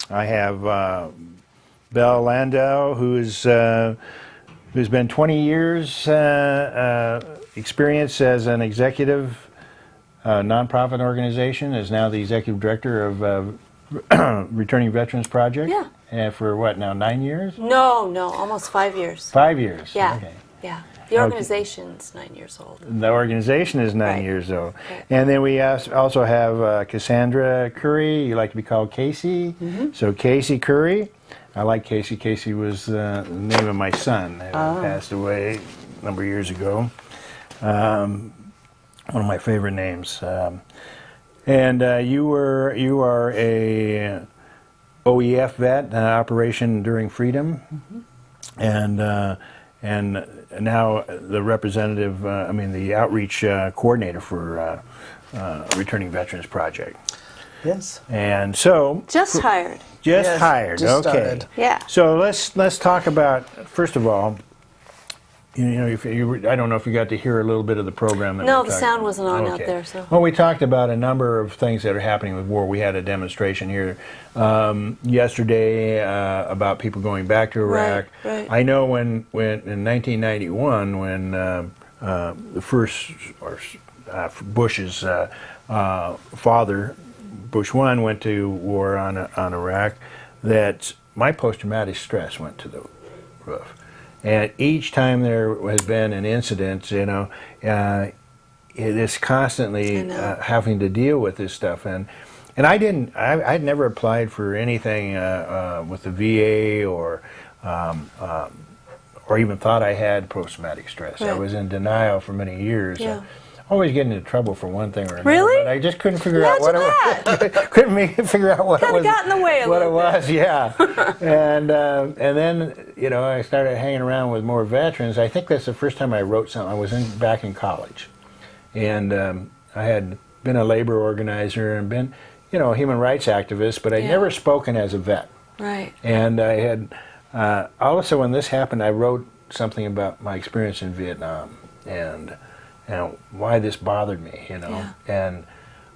I have Belle Landau, who's been 20 years experience as an executive nonprofit organization, is now the executive director of Returning Veterans Project. Yeah. And for what now, 9 years? No, almost 5 years. 5 years. Yeah. Okay. Yeah. The organization's 9 years old. The organization is 9 Right. years old. Right. And then we also have Cassandra Curry. You like to be called Casey. So Casey Curry. I like Casey. Casey was the name of my son who passed away a number of years ago. One of my favorite names. And you are a OEF vet, Operation Enduring Freedom, and now the representative, the outreach coordinator for Returning Veterans Project. Yes. And so Just hired. just Yes, hired. just Okay. started. Yeah. So let's talk about, first of all, I don't know if you got to hear a little bit of the program. That No, we the talked sound about. wasn't on out Okay. there, so. Well, we talked about a number of things that are happening with war. We had a demonstration here yesterday about people going back to Iraq. Right. I know when in 1991, when the first Bush's father, Bush 1, went to war on Iraq, that my post-traumatic stress went to the roof. And each time there has been an incident, it is constantly having to deal with this stuff. And I'd never applied for anything with the VA or even thought I had post-traumatic stress. I Right. was in denial for many years. Yeah. Always getting into trouble for one thing or another. Really? But I just couldn't figure out what figure out what it Kinda was. got in the way a what it little bit. was, yeah. and then I started hanging around with more veterans. I think that's the first time I wrote something. I was back in college, and I had been a labor organizer and been a human rights activist, but I'd never spoken as a vet. Right. And I had also, when this happened, I wrote something about my experience in Vietnam and why this bothered me, Yeah. And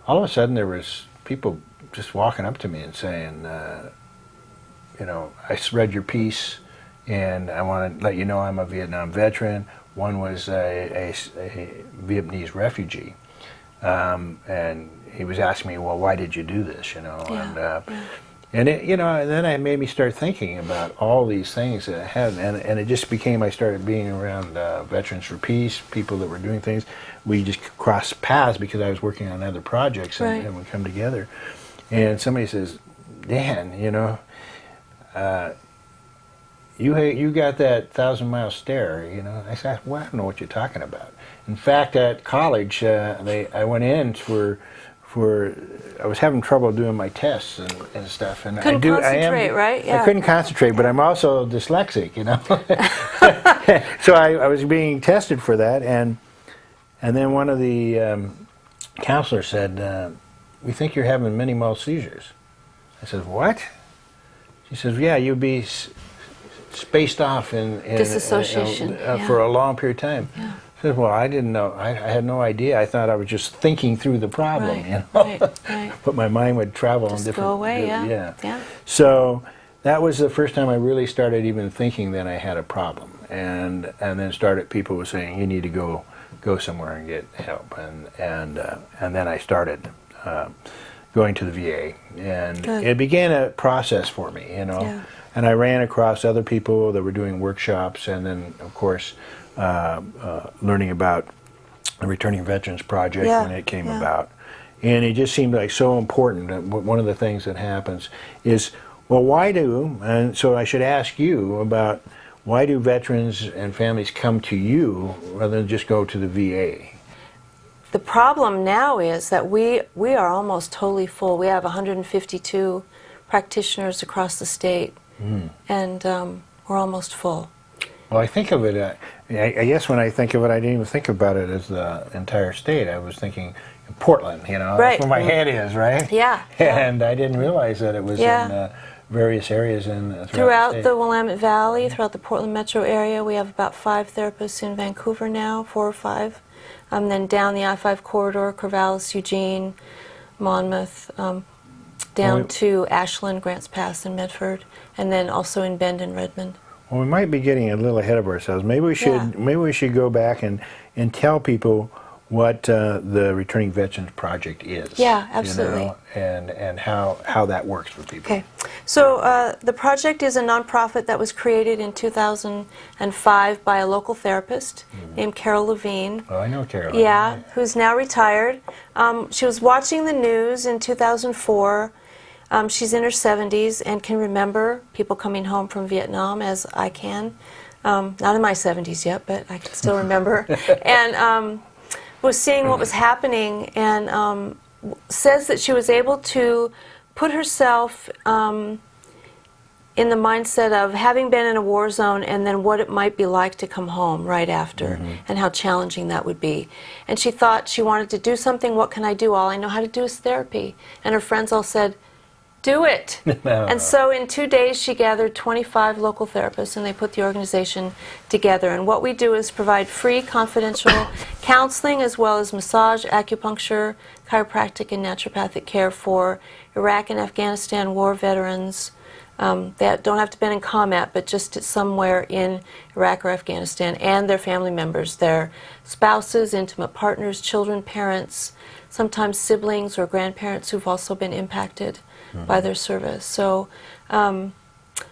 all of a sudden there was people just walking up to me and saying, I read your piece and I want to let you know I'm a Vietnam veteran. One was a Vietnamese refugee, and he was asking me, well, why did you do this, And then it made me start thinking about all these things that I had, and it just became, I started being around Veterans for Peace, people that were doing things. We just crossed paths because I was working on other projects, Right. and we come together. And somebody says, Dan, you got that 1,000-mile stare, I said, well, I don't know what you're talking about. In fact, at college, I went in for I was having trouble doing my tests and stuff, and Couldn't concentrate, right? Yeah. I couldn't concentrate, but I'm also dyslexic, So I was being tested for that, and then one of the counselors said, "We think you're having mini-mole seizures." I said, "What?" She says, "Yeah, you'd be spaced off in Disassociation, for a long period of time." Yeah. I said, well, I didn't know. I had no idea. I thought I was just thinking through the problem, Right. But my mind would travel Just in different. go away, yeah. So that was the first time I really started even thinking that I had a problem, and then people were saying you need to go somewhere and get help, and then I started going to the VA, and Good. it began a process for me, Yeah. And I ran across other people that were doing workshops, and then of course. Learning about the Returning Veterans Project when it came about. And it just seemed like so important. One of the things that happens is, and so I should ask you about why do veterans and families come to you rather than just go to the VA? The problem now is that we are almost totally full. We have 152 practitioners across the state, and we're almost full. Well, I think of it, I guess when I think of it, I didn't even think about it as the entire state. I was thinking Portland, Right. That's where my head is, right? Yeah. And I didn't realize that it was in various areas Throughout the Willamette Valley, throughout the Portland metro area, we have about 5 therapists in Vancouver now, 4 or 5. Then down the I-5 corridor, Corvallis, Eugene, Monmouth, down Well, to Ashland, Grants Pass, and Medford, and then also in Bend and Redmond. Well, we might be getting a little ahead of ourselves. Yeah. Maybe we should go back and tell people what the Returning Veterans Project is. Yeah, absolutely. You know, and how that works for people. Okay, so the project is a nonprofit that was created in 2005 by a local therapist named Carol Levine. Oh, I know Carol. Yeah, who's now retired. She was watching the news in 2004. She's in her 70s and can remember people coming home from Vietnam, as I can. Not in my 70s yet, but I can still remember. And was seeing what was happening, and says that she was able to put herself in the mindset of having been in a war zone and then what it might be like to come home right after, and how challenging that would be. And she thought she wanted to do something. What can I do? All I know how to do is therapy. And her friends all said, do it. And so in 2 days she gathered 25 local therapists, and they put the organization together. And what we do is provide free confidential counseling, as well as massage, acupuncture, chiropractic, and naturopathic care for Iraq and Afghanistan war veterans that don't have to be in combat, but just somewhere in Iraq or Afghanistan, and their family members, their spouses, intimate partners, children, parents, sometimes siblings or grandparents who've also been impacted by their service. So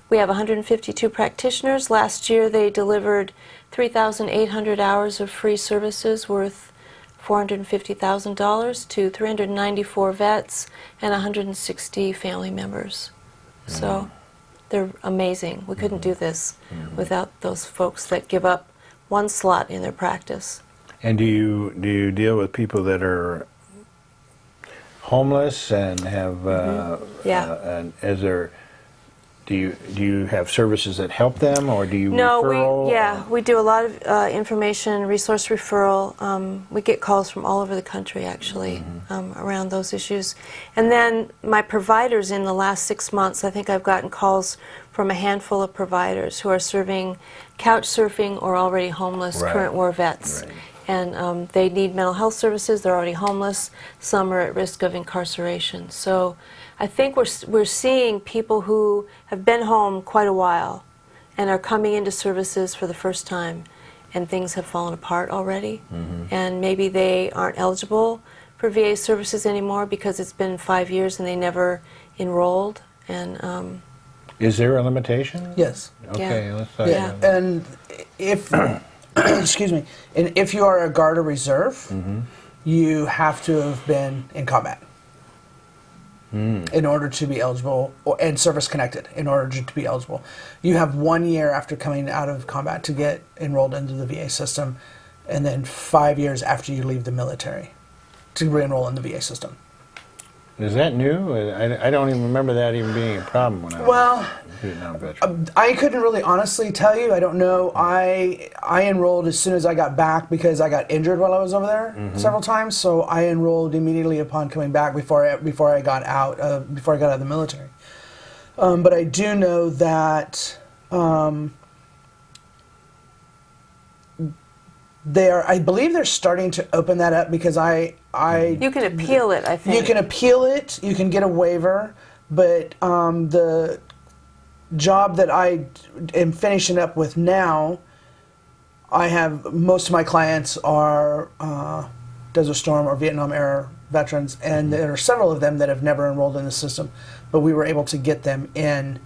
we have 152 practitioners. Last year they delivered 3,800 hours of free services worth $450,000 to 394 vets and 160 family members. So they're amazing. We couldn't do this without those folks that give up one slot in their practice. And do you deal with people that are homeless and have and is there do you have services that help them, or do you referral? We do a lot of information, resource referral. We get calls from all over the country, actually, around those issues. And then my providers, in the last 6 months, I think I've gotten calls from a handful of providers who are serving couch surfing or already homeless current war vets. Right. And they need mental health services. They're already homeless. Some are at risk of incarceration. So I think we're seeing people who have been home quite a while and are coming into services for the first time, and things have fallen apart already. And maybe they aren't eligible for VA services anymore because it's been 5 years and they never enrolled. And is there a limitation? Yes. Okay, Yeah. let's talk Yeah. about that. And if, excuse me, and if you are a Guard or Reserve, you have to have been in combat in order to be eligible, and service connected in order to be eligible. You have 1 year after coming out of combat to get enrolled into the VA system, and then 5 years after you leave the military to re-enroll in the VA system. Is that new? I don't even remember that even being a problem when I was a Vietnam veteran. I couldn't really honestly tell you. I don't know. I enrolled as soon as I got back because I got injured while I was over there several times. So I enrolled immediately upon coming back before I got out of the military. But I do know that I believe they're starting to open that up because you can appeal it, I think. You can appeal it. You can get a waiver, but the job that I am finishing up with now, I have most of my clients are Desert Storm or Vietnam era veterans, and there are several of them that have never enrolled in the system, but we were able to get them in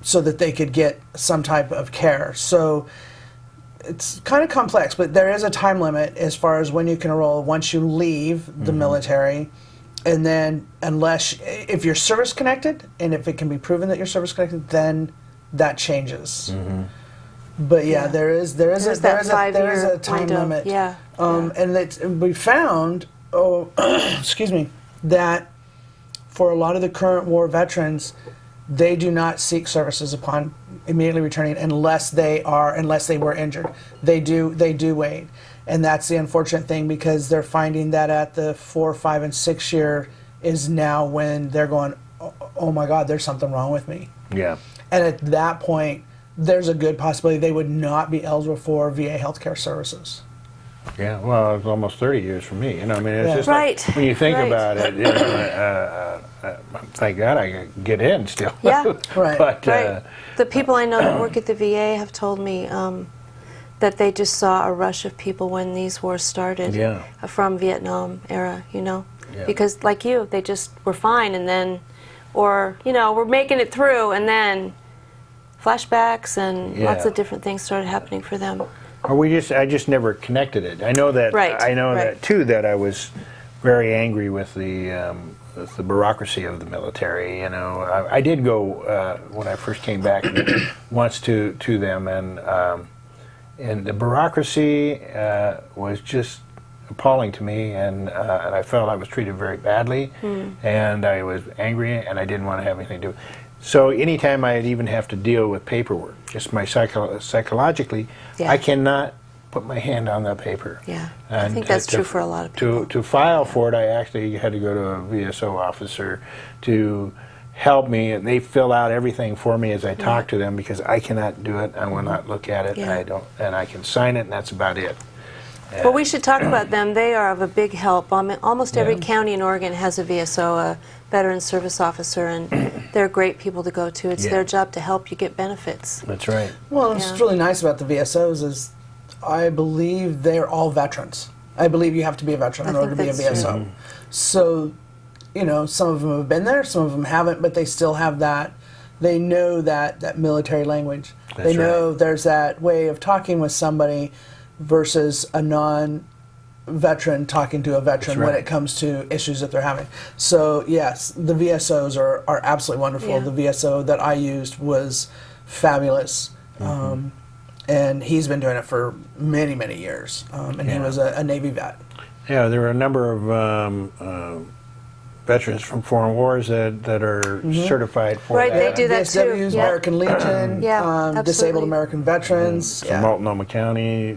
so that they could get some type of care. So it's kind of complex, but there is a time limit as far as when you can enroll once you leave the military. And then if you're service connected, and if it can be proven that you're service connected, then that changes. But there is a time limit. Yeah. And we found, excuse me, that for a lot of the current war veterans, they do not seek services upon immediately returning unless they were injured. They do wait, and that's the unfortunate thing, because they're finding that at the 4, 5, and 6 year is now when they're going, oh my God, there's something wrong with me. Yeah. And at that point, there's a good possibility they would not be eligible for VA healthcare services. Yeah, well, it's almost 30 years for me. You know, I mean, it's Yeah. just Right, like, when you think right. about it, you know, thank God I could get in still. Yeah. Right. But, Right. The people I know that work at the VA have told me that they just saw a rush of people when these wars started Yeah. from Vietnam era, you know. Yeah. Because like you, they just were fine and then, or, you know, we're making it through and then flashbacks and lots Yeah. of different things started happening for them. or I just never connected it. I know that, Right, right. that too, that I was very angry with the bureaucracy of the military. You know, I did go when I first came back once to them, and the bureaucracy was just appalling to me, and I felt I was treated very badly, and I was angry, and I didn't want to have anything to do. So anytime I'd even have to deal with paperwork, just psychologically, Yeah. I cannot put my hand on the paper. Yeah, I And think that's true for a lot of people. To file for it, I actually had to go to a VSO officer to help me, and they fill out everything for me as I talk to them, because I cannot do it. I will not look at it. Yeah. And I can sign it, and that's about it. Well, we should talk about them. They are of a big help. Almost every Yeah. county in Oregon has a VSO, a Veteran Service Officer, and they're great people to go to. It's Yeah. their job to help you get benefits. That's right. Well, what's Yeah. really nice about the VSOs is I believe they're all veterans. I believe you have to be a veteran I in order to think be a that's VSO. true. So, you know, some of them have been there, some of them haven't, but they still have that. They know that military language. That's They know right. there's that way of talking with somebody versus a non-veteran talking to a veteran That's when right. it comes to issues that they're having. So, yes, the VSOs are absolutely wonderful. Yeah. The VSO that I used was fabulous. And he's been doing it for many, many years. And he Yeah. was a Navy vet. Yeah, there are a number of veterans from foreign wars that are certified for Right, that. they do that too. VSWs, Yeah. American Legion, Yeah, Disabled absolutely. American Veterans. From Multnomah County.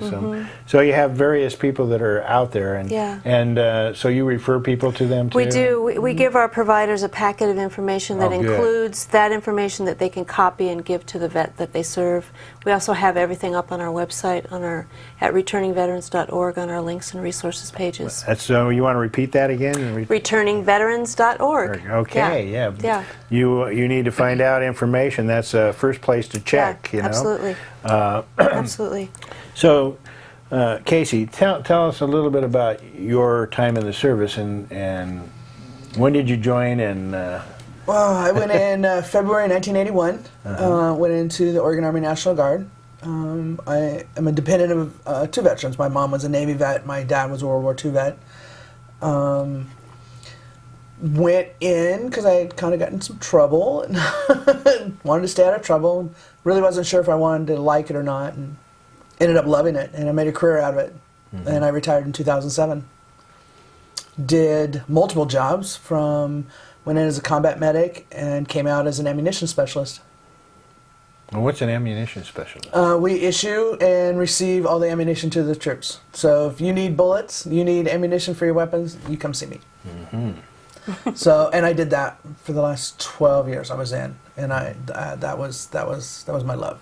So you have various people that are out there, and Yeah. and so you refer people to them too. We do. We give our providers a packet of information that Oh, good. includes that information that they can copy and give to the vet that they serve. We also have everything up on our website at returningveterans.org on our links and resources pages. That's so. You want to repeat that again? returningveterans.org. Okay, yeah. Yeah. You need to find out information. That's the first place to check. Yeah, you know. absolutely. Absolutely. So, Casey, tell us a little bit about your time in the service, and when did you join? And Well, I went in February 1981. Went into the Oregon Army National Guard. I am a dependent of two veterans. My mom was a Navy vet. My dad was a World War II vet. Went in because I had kind of gotten in some trouble and wanted to stay out of trouble. Really wasn't sure if I wanted to like it or not, and ended up loving it. And I made a career out of it. And I retired in 2007. Did multiple jobs went in as a combat medic and came out as an ammunition specialist. what's an ammunition specialist? We issue and receive all the ammunition to the troops. So if you need bullets, you need ammunition for your weapons, you come see me. So, and I did that for the last 12 years I was in, and that was my love.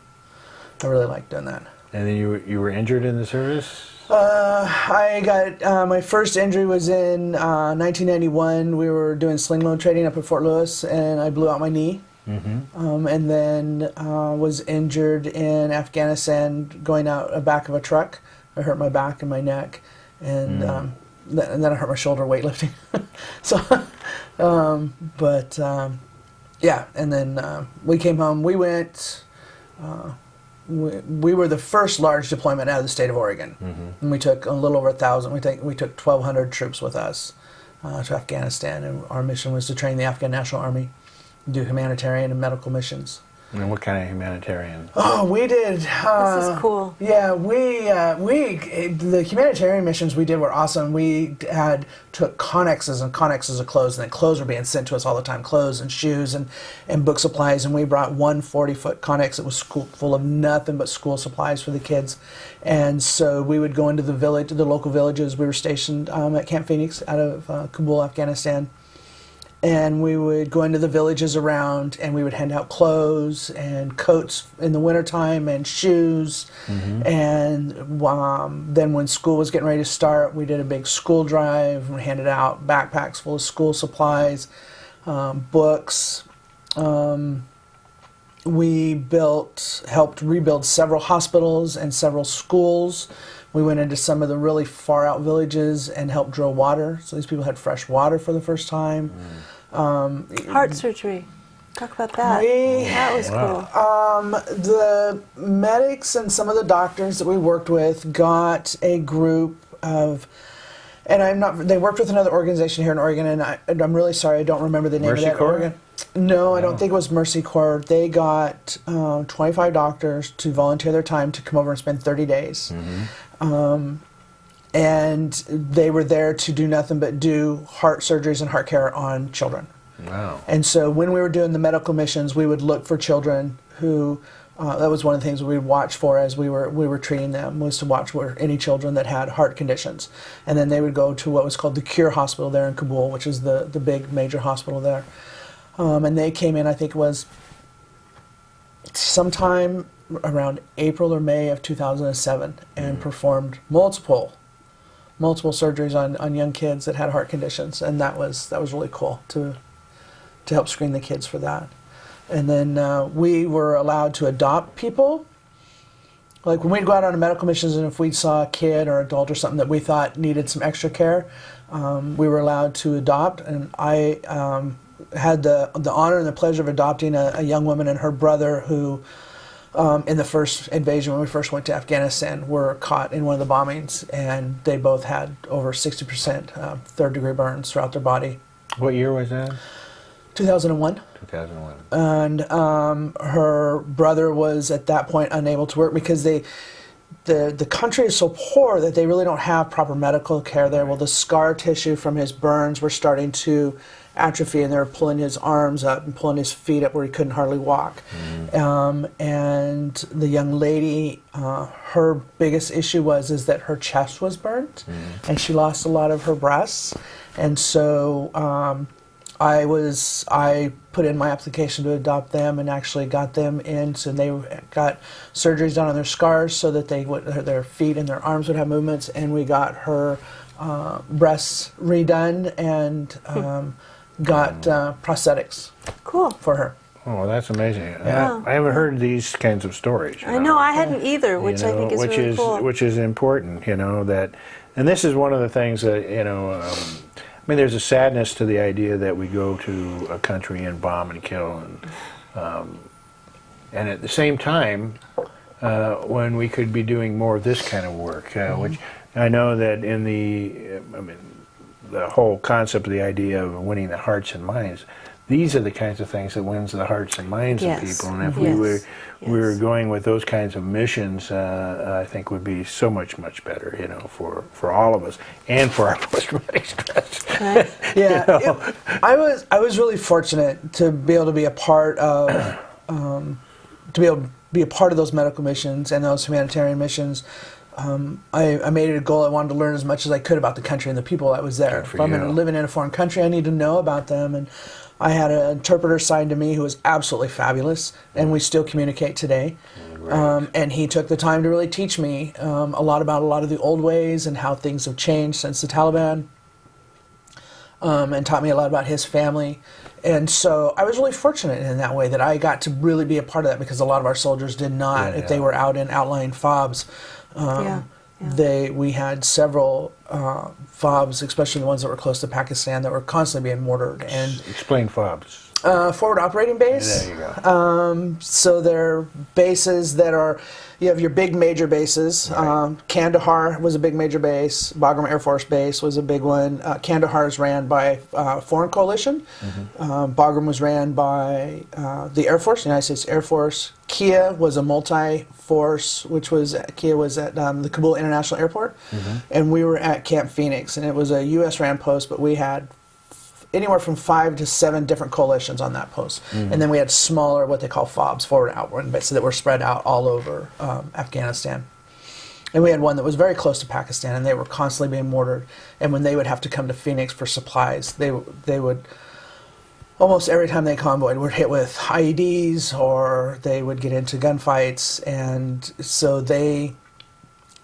I really liked doing that. And then you were injured in the service? I got my first injury was in 1991. We were doing sling load trading up at Fort Lewis, and I blew out my knee. And then was injured in Afghanistan going out the back of a truck. I hurt my back and my neck, and then I hurt my shoulder weightlifting. So, yeah, and then we came home. We went. We were the first large deployment out of the state of Oregon, and we took a little over 1,000. We took 1,200 troops with us to Afghanistan, and our mission was to train the Afghan National Army, do humanitarian and medical missions. And what kind of humanitarian? Oh, we did. This is cool. Yeah, the humanitarian missions we did were awesome. We took connexes and connexes of clothes, and then clothes were being sent to us all the time, clothes and shoes and book supplies. And we brought one 40-foot connex that was full of nothing but school supplies for the kids. And so we would go into the local villages. We were stationed at Camp Phoenix out of Kabul, Afghanistan. and we would go into the villages around, and we would hand out clothes and coats in the wintertime and shoes. And then when school was getting ready to start, we did a big school drive. We handed out backpacks full of school supplies, books. We helped rebuild several hospitals and several schools. We went into some of the really far out villages and helped drill water. So these people had fresh water for the first time. Heart surgery. Talk about that. That was cool. The medics and some of the doctors that we worked with got a group of, they worked with another organization here in Oregon, and I'm really sorry, I don't remember the name Mercy of that Corps? organ. No, I don't think it was Mercy Corps. They got 25 doctors to volunteer their time to come over and spend 30 days. And they were there to do nothing but do heart surgeries and heart care on children. Wow. And so when we were doing the medical missions, we would look for children who, that was one of the things we would watch for as we were treating them, was to watch for any children that had heart conditions. And then they would go to what was called the Cure Hospital there in Kabul, which is the big major hospital there. And they came in, I think it was sometime around April or May of 2007, and performed multiple surgeries on young kids that had heart conditions, and that was really cool to help screen the kids for that. And then we were allowed to adopt people. Like when we'd go out on medical missions, and if we saw a kid or adult or something that we thought needed some extra care, we were allowed to adopt. And I had the honor and the pleasure of adopting a young woman and her brother who, in the first invasion, when we first went to Afghanistan, were caught in one of the bombings, and they both had over 60% third-degree burns throughout their body. What year was that? 2001. 2001. And her brother was at that point unable to work because the country is so poor that they really don't have proper medical care there. Well, the scar tissue from his burns were starting to atrophy, and they were pulling his arms up and pulling his feet up where he couldn't hardly walk. And the young lady, her biggest issue is that her chest was burnt, and she lost a lot of her breasts. And so I put in my application to adopt them, and actually got them in, so they got surgeries done on their scars so that their feet and their arms would have movements, and we got her breasts redone and got prosthetics for her. Oh, that's amazing. Yeah. I haven't heard these kinds of stories. I know, I hadn't either, which I think is really cool. Which is important, that, and this is one of the things that, I mean, there's a sadness to the idea that we go to a country and bomb and kill, and at the same time, when we could be doing more of this kind of work, which I know that in the whole concept of the idea of winning the hearts and minds, these are the kinds of things that wins the hearts and minds of people. And if we were going with those kinds of missions, I think would be so much better, for all of us and for our post-traumatic stress. Right. Yeah, I was really fortunate to be able to be a part of those medical missions and those humanitarian missions. I made it a goal. I wanted to learn as much as I could about the country and the people that was there. If I'm living in a foreign country, I need to know about them. And I had an interpreter assigned to me who was absolutely fabulous, and we still communicate today. And he took the time to really teach me a lot about a lot of the old ways and how things have changed since the Taliban, and taught me a lot about his family. And so I was really fortunate in that way that I got to really be a part of that, because a lot of our soldiers did not. If they were out in outlying FOBs, we had several FOBs, especially the ones that were close to Pakistan, that were constantly being mortared. And explain FOBs. Forward operating base. There you go. So they're bases that are, you have your big major bases. Right. Kandahar was a big major base. Bagram Air Force Base was a big one. Kandahar is ran by Foreign Coalition. Bagram was ran by the Air Force, the United States Air Force. Kia was a multi-force, Kia was at the Kabul International Airport. And we were at Camp Phoenix, and it was a U.S. ran post, but we had anywhere from 5 to 7 different coalitions on that post. And then we had smaller, what they call FOBs, forward outward bases, that were spread out all over Afghanistan. And we had one that was very close to Pakistan, and they were constantly being mortared. And when they would have to come to Phoenix for supplies, they would almost every time they convoyed were hit with IEDs or they would get into gunfights, and so they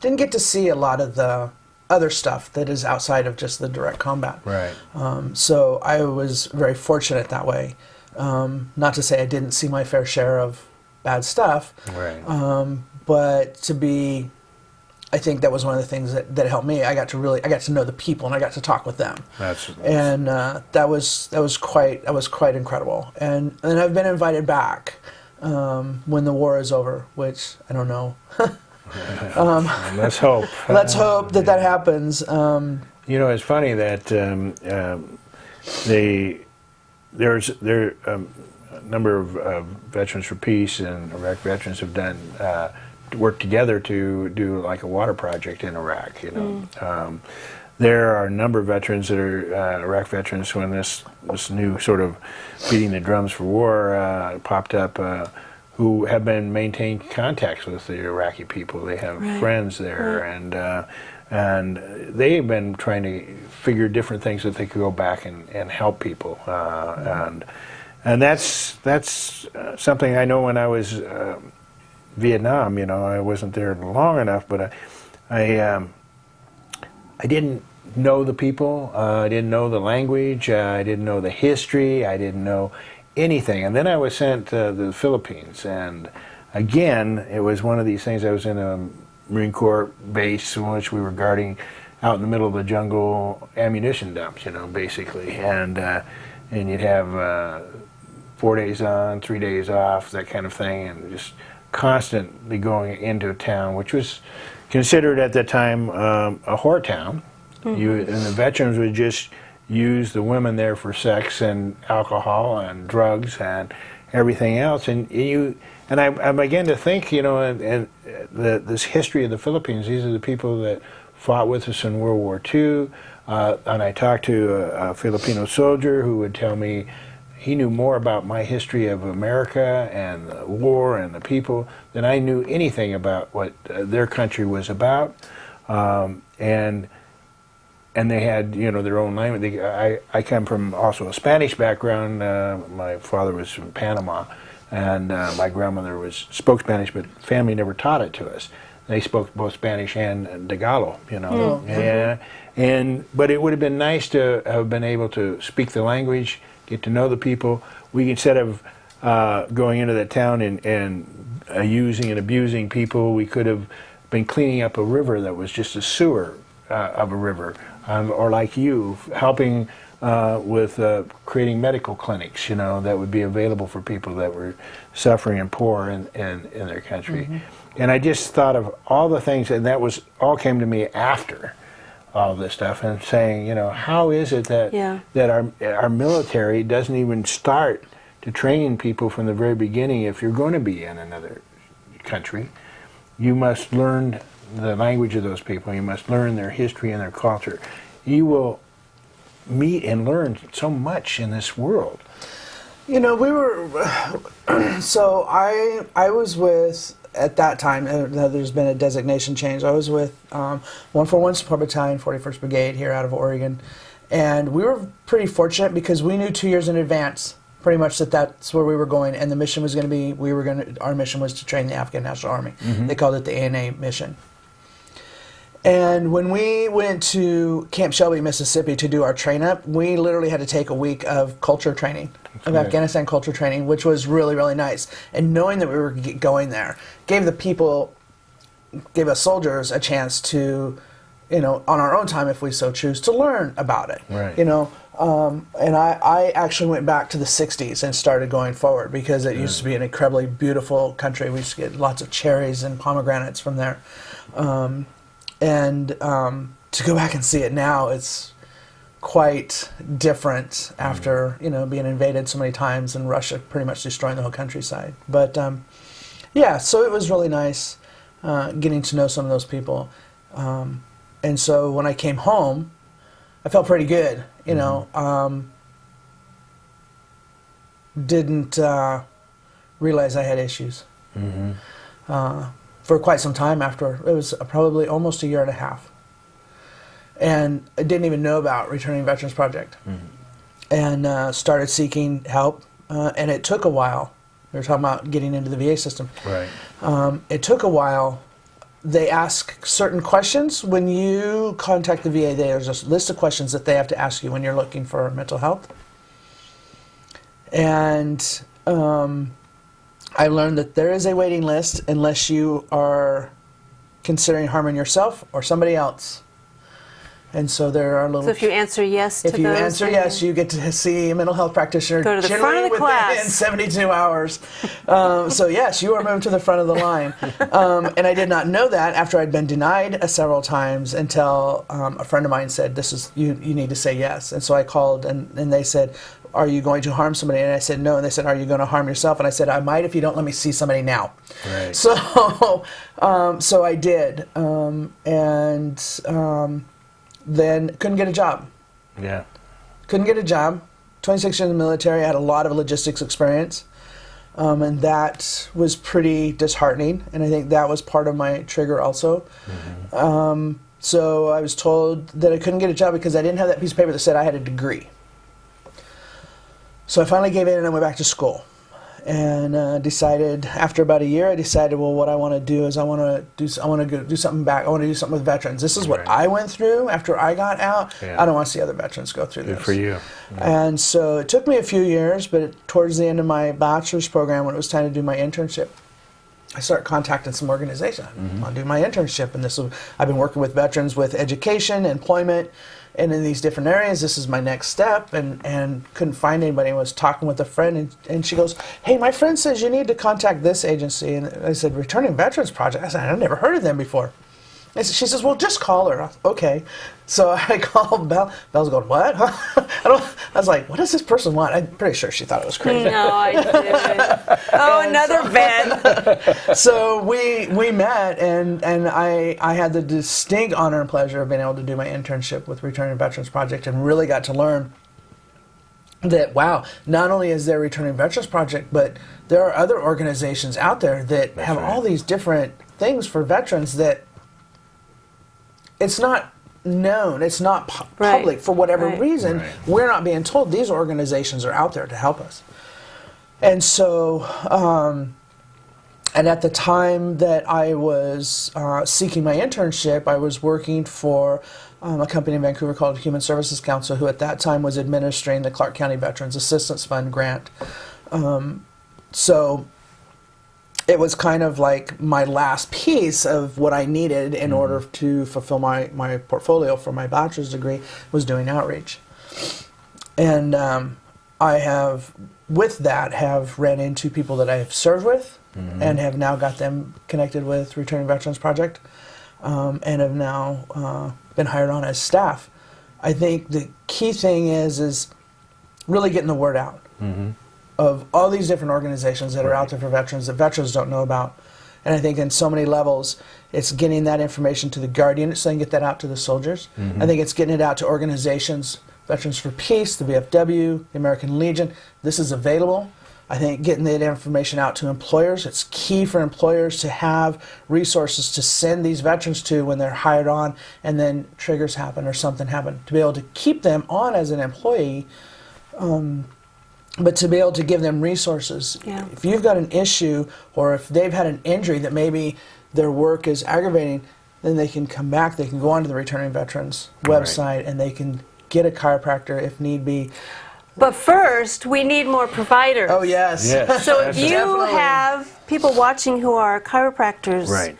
didn't get to see a lot of the other stuff that is outside of just the direct combat. Right. So I was very fortunate that way. Not to say I didn't see my fair share of bad stuff, Right. but to be, I think that was one of the things that helped me. I got to know the people and I got to talk with them. And that was quite incredible. And I've been invited back when the war is over, which I don't know. Let's hope. Let's hope that happens. You know, it's funny that there a number of Veterans for Peace and Iraq veterans have done work together to do like a water project in Iraq. You know, there are a number of veterans that are Iraq veterans when this new sort of beating the drums for war popped up. Who have been maintained contacts with the Iraqi people. They have friends there, and they've been trying to figure different things that they could go back and help people. And that's something I know when I was Vietnam. You know, I wasn't there long enough, but I didn't know the people. I didn't know the language. I didn't know the history. I didn't know anything. And then I was sent to the Philippines, and again it was one of these things. I was in a Marine Corps base in which we were guarding out in the middle of the jungle ammunition dumps, you know, basically, and you'd have 4 days on, 3 days off, that kind of thing, and just constantly going into a town which was considered at that time a whore town. And the veterans would just use the women there for sex and alcohol and drugs and everything else, and I began to think, you know, and this history of the Philippines. These are the people that fought with us in World War II, and I talked to a Filipino soldier who would tell me he knew more about my history of America and the war and the people than I knew anything about what their country was about, and they had, you know, their own language. I come from also a Spanish background. My father was from Panama, and my grandmother spoke Spanish, but family never taught it to us. They spoke both Spanish and Tagalog, you know. But it would have been nice to have been able to speak the language, get to know the people. We, instead of going into that town and using and abusing people, we could have been cleaning up a river that was just a sewer of a river. Or like you, helping with creating medical clinics, you know, that would be available for people that were suffering and poor in their country. And I just thought of all the things, and that was all came to me after all this stuff, and saying, you know, how is it that our military doesn't even start to train people from the very beginning? If you're going to be in another country, you must learn the language of those people. You must learn their history and their culture. You will meet and learn so much in this world. You know, we were so I was with, at that time, there's been a designation change. I was with 141 Support Battalion, 41st Brigade here out of Oregon, and we were pretty fortunate because we knew 2 years in advance pretty much that's where we were going, and the mission was going to be, our mission was to train the Afghan National Army. They called it the ANA mission. And when we went to Camp Shelby, Mississippi to do our train up, we literally had to take a week of culture training, Afghanistan culture training, which was really, really nice. And knowing that we were going there gave us soldiers a chance to, you know, on our own time, if we so choose, to learn about it. Right. You know, and I actually went back to the 60s and started going forward because it used to be an incredibly beautiful country. We used to get lots of cherries and pomegranates from there. And to go back and see it now, it's quite different after, you know, being invaded so many times and Russia pretty much destroying the whole countryside. But yeah, so it was really nice getting to know some of those people. And so when I came home, I felt pretty good, you know. Didn't realize I had issues. For quite some time after. It was probably almost a year and a half. And I didn't even know about Returning Veterans Project. and started seeking help. And it took a while. We were talking about getting into the VA system. Right. It took a while. They ask certain questions when you contact the VA. There's a list of questions that they have to ask you when you're looking for mental health. And I learned that there is a waiting list unless you are considering harming yourself or somebody else. And so there are little... So if you answer yes to those... If you answer yes, you get to see a mental health practitioner go to the front of the within class. 72 hours. So yes, you are moved to the front of the line. And I did not know that after I'd been denied several times until a friend of mine said, "This is you need to say yes." And so I called and they said, "Are you going to harm somebody?" And I said, "No." And they said, "Are you going to harm yourself?" And I said, "I might if you don't let me see somebody now." Right. So, so I did. Then couldn't get a job. Yeah. Couldn't get a job. 26 years in the military, I had a lot of logistics experience. And that was pretty disheartening. And I think that was part of my trigger also. So I was told that I couldn't get a job because I didn't have that piece of paper that said I had a degree. So I finally gave in and I went back to school. And decided, after about a year, I decided, well, what I want to do is I want to do something back. I want to do something with veterans. This is what Right. I went through after I got out. Yeah. I don't want to see other veterans go through Good this. for you. And so it took me a few years, but towards the end of my bachelor's program, when it was time to do my internship, I started contacting some organizations. I want to do my internship, and I've been working with veterans with education, employment, and in these different areas. This is my next step, and couldn't find anybody. I was talking with a friend, and she goes, "Hey, my friend says you need to contact this agency." And I said, "Returning Veterans Project?" I said, "I've never heard of them before." She says, "Well, just call her." Okay. So I called Belle. Belle's going, "What?" I was like, "What does this person want?" I'm pretty sure she thought it was crazy. No, I didn't. Oh, another vet. So we met, and I had the distinct honor and pleasure of being able to do my internship with Returning Veterans Project, and really got to learn that, wow, not only is there Returning Veterans Project, but there are other organizations out there that have all these different things for veterans that it's not known, it's not public for whatever reason. Right. We're not being told these organizations are out there to help us. And so, and at the time that I was seeking my internship, I was working for a company in Vancouver called Human Services Council, who at that time was administering the Clark County Veterans Assistance Fund grant. So it was kind of like my last piece of what I needed in order to fulfill my portfolio for my bachelor's degree, was doing outreach. And I have, with that, have ran into people that I have served with and have now got them connected with Returning Veterans Project, and have now been hired on as staff. I think the key thing is really getting the word out of all these different organizations that are out there for veterans that veterans don't know about. And I think in so many levels, it's getting that information to the Guardian so they can get that out to the soldiers. I think it's getting it out to organizations, Veterans for Peace, the VFW, the American Legion. This is available. I think getting that information out to employers, it's key for employers to have resources to send these veterans to when they're hired on and then triggers happen or something happen, to be able to keep them on as an employee, but to be able to give them resources. Yeah. If you've got an issue or if they've had an injury that maybe their work is aggravating, then they can come back, they can go onto the Returning Veterans website and they can get a chiropractor if need be. But first, we need more providers. Oh, yes. Yes. So if you Definitely. have people watching who are chiropractors, Right.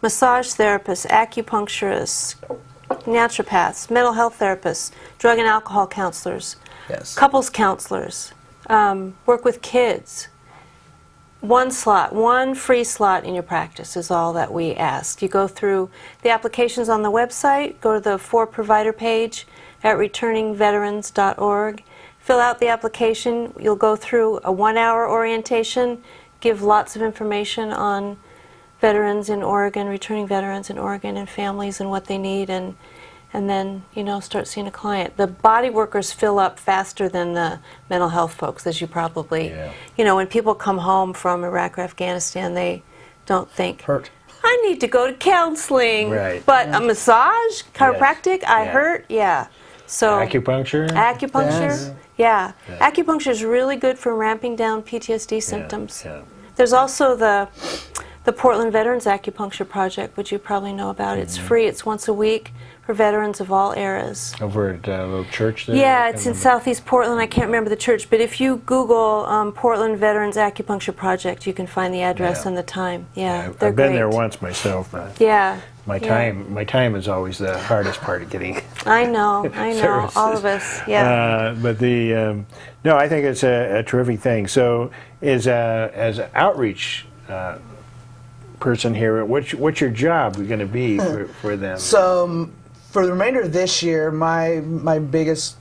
massage therapists, acupuncturists, naturopaths, mental health therapists, drug and alcohol counselors, Yes. couples counselors, work with kids, one free slot in your practice is all that we ask. You go through the applications on the website, go to the For Provider page at returningveterans.org. Fill out the application. You'll go through a 1-hour orientation, give lots of information on veterans in Oregon, returning veterans in Oregon, and families and what they need, and then, start seeing a client. The body workers fill up faster than the mental health folks, as you probably, when people come home from Iraq or Afghanistan, they don't think, Hurt. I need to go to counseling. Right. But a massage, chiropractic, I hurt, So Acupuncture? acupuncture, Yes. Yeah. Acupuncture is really good for ramping down PTSD symptoms. Yeah. There's also the Portland Veterans Acupuncture Project, which you probably know about. It's free. It's once a week for veterans of all eras. Over at a little church there? Yeah, it's in Southeast Portland. I can't remember the church, but if you Google Portland Veterans Acupuncture Project, you can find the address Yeah. and the time. Yeah, I've they're been great. there once myself. Yeah. My yeah. time is always the hardest part of getting. I know, services. all of us. Yeah. But no, I think it's a terrific thing. So, as an outreach person here, what's your job going to be for them? So for the remainder of this year, my biggest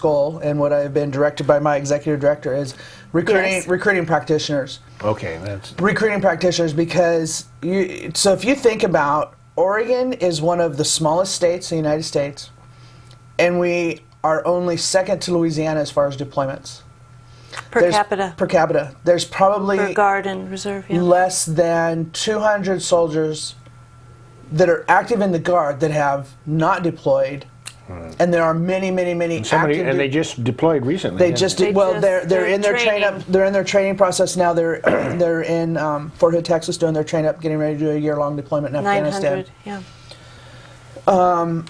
goal, and what I've been directed by my executive director, is recruiting practitioners. Okay, that's Recruiting practitioners, because so if you think about, Oregon is one of the smallest states in the United States, and we are only second to Louisiana as far as deployments. Per capita. Per capita. There's probably For Guard and Reserve, yeah. less than 200 soldiers that are active in the Guard that have not deployed, and there are many active. and they just deployed recently. They didn't just they? did well. They're they're in their train training. up. They're in their training process now. They're in Fort Hood, Texas, doing their train up, getting ready to do a year-long deployment in Afghanistan. 900, yeah.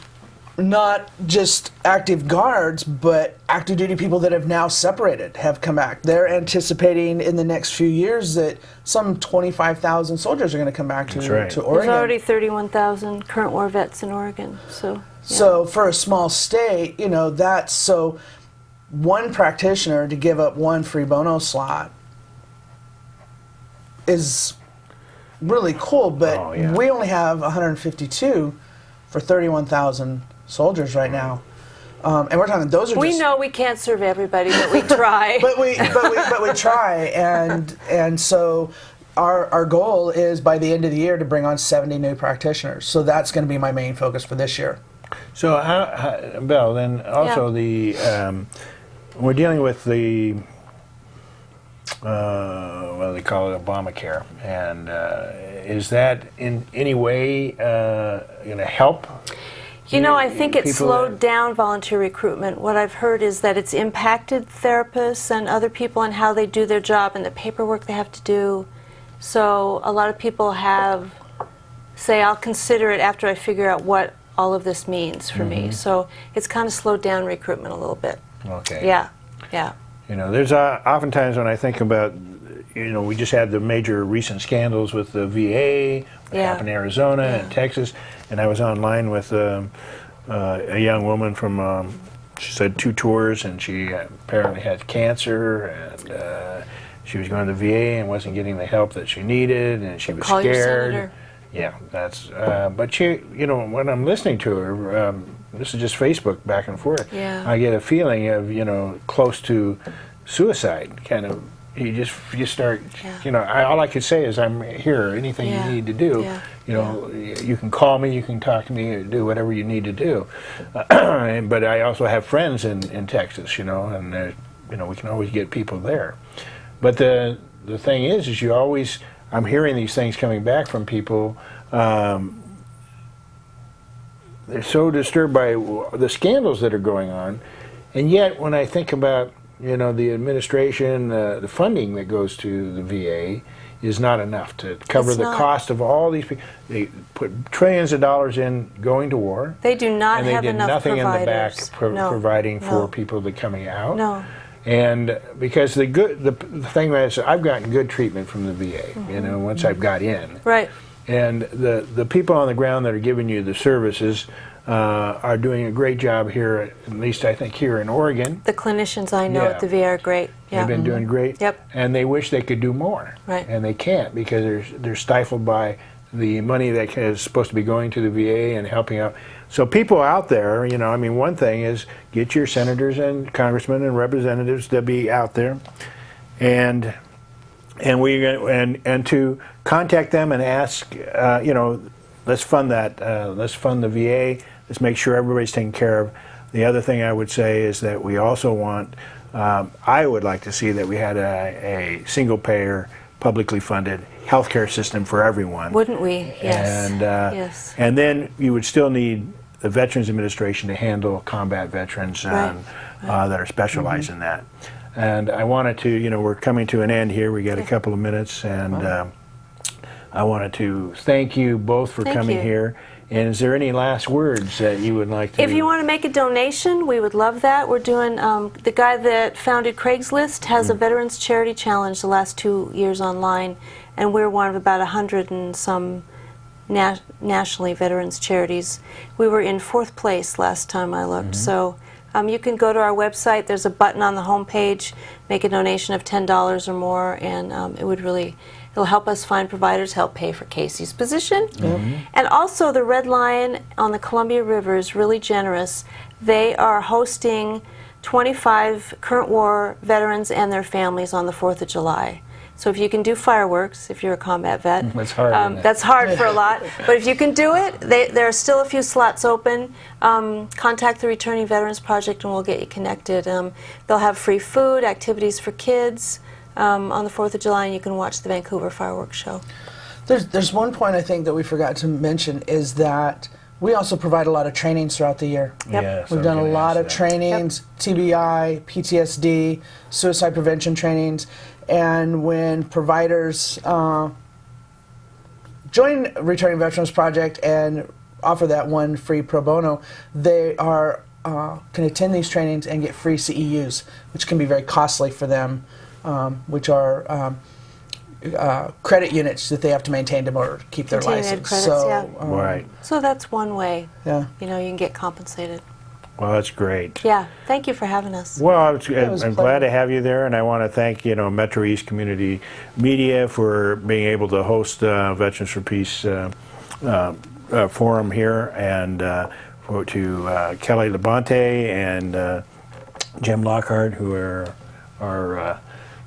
Not just active guards, but active duty people that have now separated have come back. They're anticipating in the next few years that some 25,000 soldiers are going to come back That's right. to There's Oregon. already 31,000 current war vets in Oregon, so. Yeah. So for a small state, that's so one practitioner to give up one free bono slot is really cool, but Oh, yeah. we only have 152 for 31,000 soldiers right now. And we're talking, those are We just... know we can't serve everybody, but we try. But we try, and so our goal is by the end of the year to bring on 70 new practitioners. So that's going to be my main focus for this year. So, how, Belle, then also we're dealing with the they call it Obamacare, and is that in any way going to help? I think it people slowed down volunteer recruitment. What I've heard is that it's impacted therapists and other people on how they do their job and the paperwork they have to do. So a lot of people say, I'll consider it after I figure out what all of this means for me. So it's kind of slowed down recruitment a little bit. Okay. Yeah. There's oftentimes when I think about, we just had the major recent scandals with the VA, what happened in Arizona and Texas, and I was online with a young woman from, she said 2 tours, and she apparently had cancer, and she was going to the VA and wasn't getting the help that she needed, and she was Call scared. your senator. Yeah, that's, but she, when I'm listening to her, this is just Facebook back and forth, I get a feeling of, close to suicide, kind of. You start, all I could say is I'm here, anything you need to do, you can call me, you can talk to me, or do whatever you need to do. But I also have friends in Texas, and we can always get people there. But the thing is I'm hearing these things coming back from people. They're so disturbed by the scandals that are going on, and yet when I think about the administration, the funding that goes to the VA is not enough to cover the cost of all these people. They put trillions of dollars in going to war. They do not and they have did enough nothing providers. in the back providing for people that are coming out. No. And because the thing is, I've gotten good treatment from the VA, once I've got in. Right. And the people on the ground that are giving you the services are doing a great job here, at least I think here in Oregon. The clinicians I know at the VA are great. Yeah. They've been doing great. Yep. And they wish they could do more. Right. And they can't because they're stifled by the money that is supposed to be going to the VA and helping out. So people out there, one thing is get your senators and congressmen and representatives to be out there, and to contact them and ask, let's fund that, let's fund the VA, let's make sure everybody's taken care of. The other thing I would say is that we also want, I would like to see that we had a single-payer, publicly funded healthcare system for everyone. Wouldn't we? Yes. And yes. and then you would still need the Veterans Administration to handle combat veterans Right. that are specialized in that. And I wanted to, you know, we're coming to an end here. We got a couple of minutes, and I wanted to thank you both for Thank coming you. here. And is there any last words that you would like to? If you want to make a donation, we would love that. We're doing, the guy that founded Craigslist has a Veterans Charity Challenge the last 2 years online, and we're one of about 100 and some nationally veterans charities. We were in 4th place last time I looked, so you can go to our website. There's a button on the home page, make a donation of $10 or more, and it would really, it'll help us find providers, help pay for Casey's position. And also the Red Lion on the Columbia River is really generous. They are hosting 25 current war veterans and their families on the 4th of July. So if you can do fireworks, if you're a combat vet, That's hard, isn't it? that's hard for a lot. But if you can do it, there are still a few slots open. Contact the Returning Veterans Project and we'll get you connected. They'll have free food, activities for kids on the 4th of July, and you can watch the Vancouver fireworks show. There's one point I think that we forgot to mention is that we also provide a lot of trainings throughout the year. Yep. Yes, We've I'm done a gonna lot ask of that. trainings, TBI, PTSD, suicide prevention trainings, and when providers join Returning Veterans Project and offer that one free pro bono, they are can attend these trainings and get free CEUs, which can be very costly for them, which are credit units that they have to maintain in order to keep their Continuing ed license. credits, so, yeah. Right. So that's one way, yeah. you know, you can get compensated. Well, that's great. Yeah, thank you for having us. Well, was a I'm glad pleasure. to have you there, and I want to thank, you know, Metro East Community Media for being able to host Veterans for Peace forum here, and to Kelly Labonte and Jim Lockhart, who are our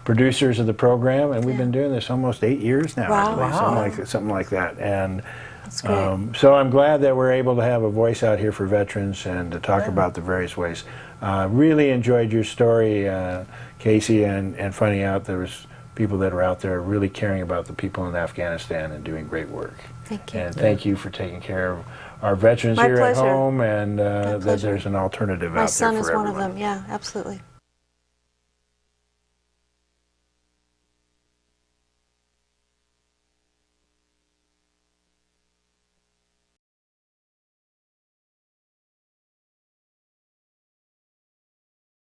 producers of the program, and we've been doing this almost 8 years now. Wow. I believe, Wow. something like that, and. That's great. So I'm glad that we're able to have a voice out here for veterans and to talk about the various ways. Really enjoyed your story, Casey, and finding out there was people that are out there really caring about the people in Afghanistan and doing great work. Thank you. And thank you for taking care of our veterans My here pleasure. at home, and that pleasure. there's an alternative My out there son for is one of everyone. them, yeah, absolutely.